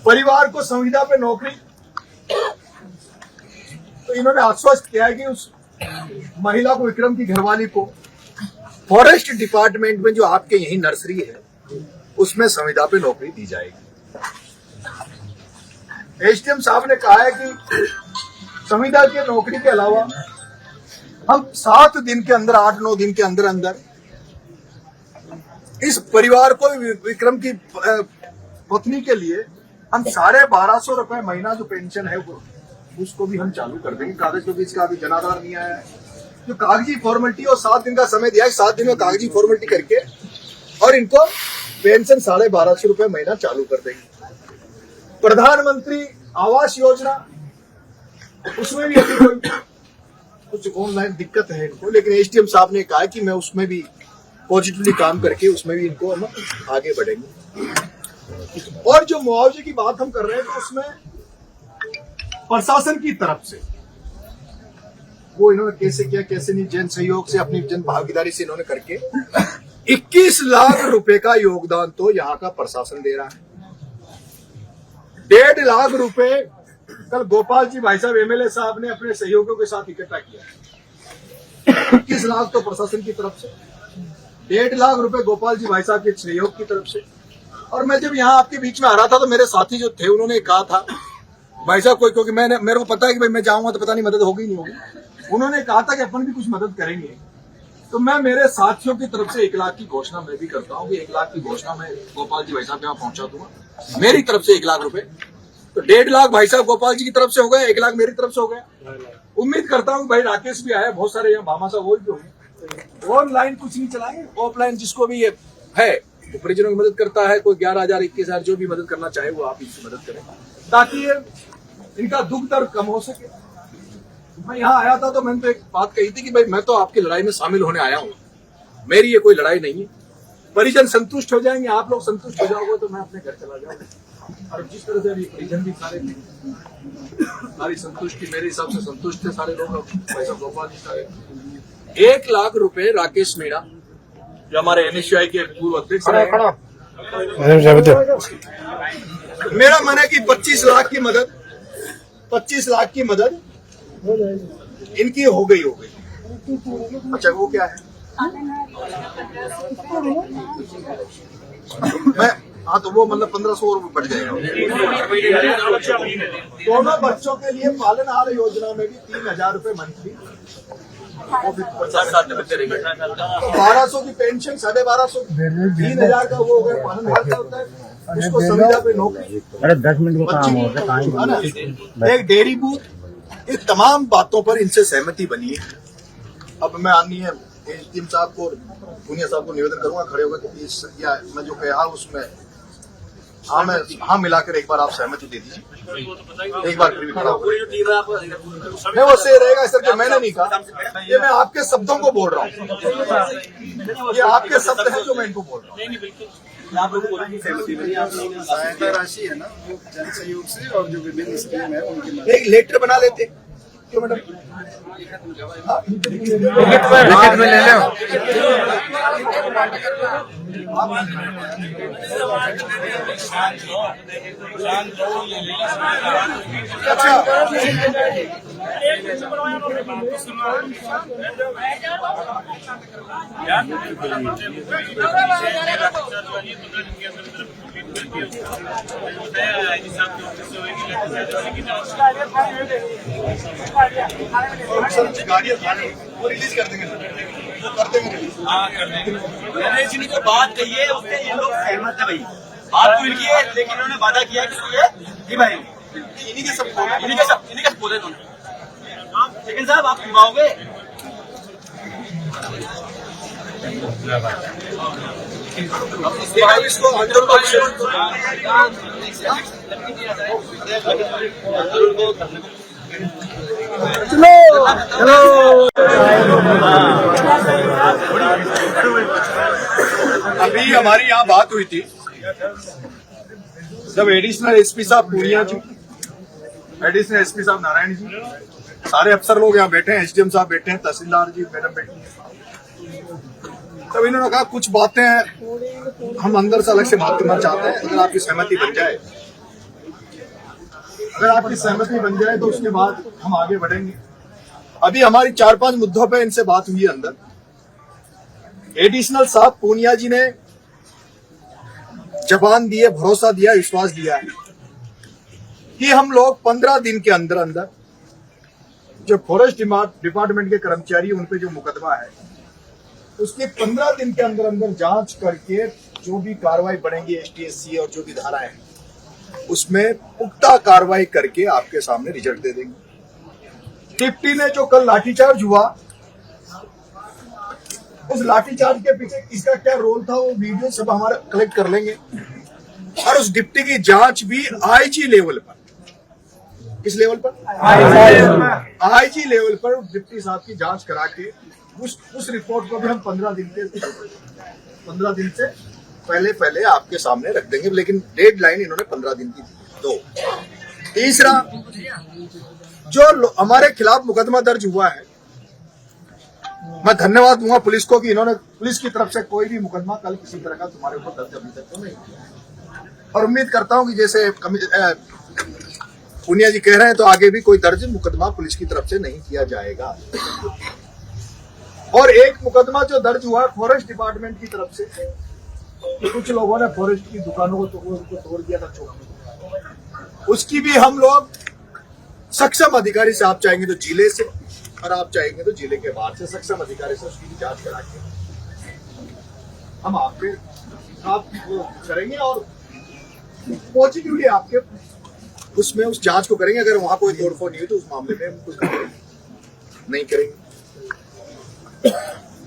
परिवार को संविदा पे नौकरी, तो इन्होंने आश्वस्त किया है कि उस महिला को, विक्रम की घरवाली को फॉरेस्ट डिपार्टमेंट में जो आपके यही नर्सरी है उसमें संविदा पे नौकरी दी जाएगी। एसडीएम साहब ने कहा है कि संविदा की नौकरी के अलावा हम 7 दिन के अंदर, 8-9 दिन के अंदर अंदर इस परिवार को, विक्रम की पत्नी के लिए हम 1250 रुपए महीना जो पेंशन है उसको भी हम चालू कर देंगे। कागज, क्योंकि इसका अभी जनाधार नहीं आया है, जो कागजी फॉर्मेलिटी और 7 दिन का समय दिया है, 7 दिन में कागजी फॉर्मेलिटी करके और इनको पेंशन 1250 रुपए महीना चालू कर देंगे। प्रधानमंत्री आवास योजना, उसमें भी अभी कोई कुछ ऑनलाइन दिक्कत है इनको, लेकिन एसडीएम साहब ने कहा कि मैं उसमें भी पॉजिटिवली काम करके उसमें भी इनको हम आगे बढ़ेंगे। और जो मुआवजे की बात हम कर रहे हैं तो उसमें प्रशासन की तरफ से वो इन्होंने कैसे किया, कैसे नहीं, जन सहयोग से, अपनी जन भागीदारी से इन्होंने करके 21 लाख रुपए का योगदान तो यहाँ का प्रशासन दे रहा है। 1.5 लाख रुपए कल गोपाल जी भाई साहब एमएलए साहब ने अपने सहयोगियों के साथ इकट्ठा किया। 21 लाख तो प्रशासन की तरफ से, 1.5 लाख रुपए गोपाल जी भाई साहब के सहयोग की तरफ से। और मैं जब यहाँ आपके बीच में आ रहा था तो मेरे साथी जो थे उन्होंने कहा था भाई साहब कोई, क्योंकि मेरे को पता है कि भाई मैं जाऊंगा तो पता नहीं मदद होगी नहीं होगी, उन्होंने कहा था कि अपन भी कुछ मदद करेंगे। तो मैं मेरे साथियों की तरफ से 1 लाख की घोषणा मैं भी करता हूँ कि 1 लाख की घोषणा मैं गोपाल जी भाई साहब के यहाँ पहुंचा दूंगा मेरी तरफ से 1 लाख रुपए। तो 1.5 लाख भाई साहब गोपाल जी की तरफ से हो गया, 1 लाख मेरी तरफ से हो गया। उम्मीद करता हूँ भाई राकेश भी आया, बहुत सारे यहाँ भामा साहब वो भी होंगे। ऑनलाइन कुछ नहीं चलाएंगे, ऑफलाइन जिसको भी ये है वो परिजनों की मदद करता है, कोई 11,000 21,000 जो भी मदद करना चाहे वो आप इसकी मदद करें ताकि ये इनका दुख दर्द कम हो सके। मैं यहाँ आया था तो मैंने तो एक बात कही थी कि भाई मैं तो आपकी लड़ाई में शामिल होने आया हूँ, मेरी ये कोई लड़ाई नहीं है। परिजन संतुष्ट हो जाएंगे, आप लोग संतुष्ट हो जाओगे तो मैं अपने घर चला जाऊंगा। और जिस तरह से अभी परिजन भी सारी संतुष्टि मेरे हिसाब से संतुष्ट थे सारे लोग। पैसा गोपाल जी सारे 1 लाख रुपए राकेश मीणा जो हमारे एनएसयूआई के पूर्व अध्यक्ष रहे, मेरा मन है कि 25 लाख की मदद, 25 लाख की मदद इनकी हो गई। अच्छा वो क्या है, मैं हाँ तो वो मतलब 1500 और बढ़ जाएगा। दोनों बच्चों के लिए पालनहार योजना में भी 3,000 रुपए मंथली, 1200 की पेंशन, 1250, 3,000 का वो हो गया पालनहार का होता है, उसको संविदा पे नौकरी, 10 मिनट को काम होता है, एक डेयरी बूथ। ये तमाम बातों पर इनसे सहमति बनी है। अब मैं आदरणीय एसडीएम साहब को, पुनिया साहब को निवेदन करूंगा खड़े होकर कि मैं जो कहा उसमें हाँ मिलाकर एक बार आप सहमति दे दीजिए। एक बार फिर भी खड़ा नहीं, वो सही रहेगा इस तरह। मैंने नहीं कहा, ये मैं आपके शब्दों को बोल रहा हूँ, ये आपके शब्द हैं जो मैं इनको बोल रहा हूँ। सहायता राशि है ना वो जन सहयोग से, और जो विभिन्न स्कीम है उनकी एक लेटर बना लेते क्यों मैडम, लिखित में ले लो। वो रिलीज कर देंगे, वो कर देंगे गणेश जी ने जो बात कही है उससे ये लोग सहमत है भाई। बात तो इनकी है, लेकिन उन्होंने वादा किया कि भाई इन्हीं के सब बोले दोनों। लेकिन साहब आप निभाओगे? इसको आंदोलन अभी हमारी यहाँ बात हुई थी जब एडिशनल एसपी साहब पूर्णिया जी, एडिशनल एसपी साहब नारायण जी, सारे अफसर लोग यहाँ बैठे हैं, एसडीएम साहब बैठे हैं, तहसीलदार जी मैडम बैठी हैं। तब इन्होंने कहा कुछ बातें हम अंदर से अलग से बात करना चाहते हैं, अगर आपकी सहमति बन जाए अगर आपकी सहमति बन जाए तो उसके बाद हम आगे बढ़ेंगे। अभी हमारी 4-5 मुद्दों पे इनसे बात हुई है अंदर। एडिशनल साहब पूनिया जी ने जबान दिए, भरोसा दिया, विश्वास दिया है कि हम लोग 15 दिन के अंदर अंदर जो फॉरेस्ट डिपार्टमेंट के कर्मचारी उन पे जो मुकदमा है उसके 15 दिन के अंदर अंदर जांच करके जो भी कार्रवाई बनेगी ST-SC और जो भी धाराएं हैं उसमें पुख्ता कार्रवाई करके आपके सामने रिजल्ट दे देंगे। डिप्टी ने जो कल लाठीचार्ज हुआ, उस लाठीचार्ज के पीछे किसका क्या रोल था वो वीडियो सब हमारा कलेक्ट कर लेंगे और उस डिप्टी की जांच भी IG लेवल पर, किस लेवल पर? IG लेवल पर डिप्टी साहब की जांच करा के उस रिपोर्ट को भी हम 15 दिन से पहले आपके सामने रख देंगे, लेकिन डेडलाइन इन्होंने 15 दिन की दी। दो, तीसरा, जो हमारे खिलाफ मुकदमा दर्ज हुआ है, मैं धन्यवाद दूंगा पुलिस को कि इन्होंने पुलिस की तरफ से कोई भी मुकदमा कल किसी तरह का तुम्हारे ऊपर दर्ज अभी तक तो नहीं किया और उम्मीद करता हूं कि जैसे पूनिया जी कह रहे हैं तो आगे भी कोई दर्ज मुकदमा पुलिस की तरफ से नहीं किया जाएगा। और एक मुकदमा जो दर्ज हुआ है फॉरेस्ट डिपार्टमेंट की तरफ से, तो कुछ लोगों ने फॉरेस्ट की दुकानों को तोड़ दिया था चौक, उसकी भी हम लोग सक्षम अधिकारी से, आप चाहेंगे तो जिले से और आप चाहेंगे तो जिले के बाहर से सक्षम अधिकारी से उसकी भी जांच करा के हम आपके आप करेंगे और पॉजिटिवली आपके उसमें उस जांच को करेंगे। अगर वहां कोई तोड़फोड़ नहीं हुई तो उस मामले में हम कुछ नहीं करेंगे।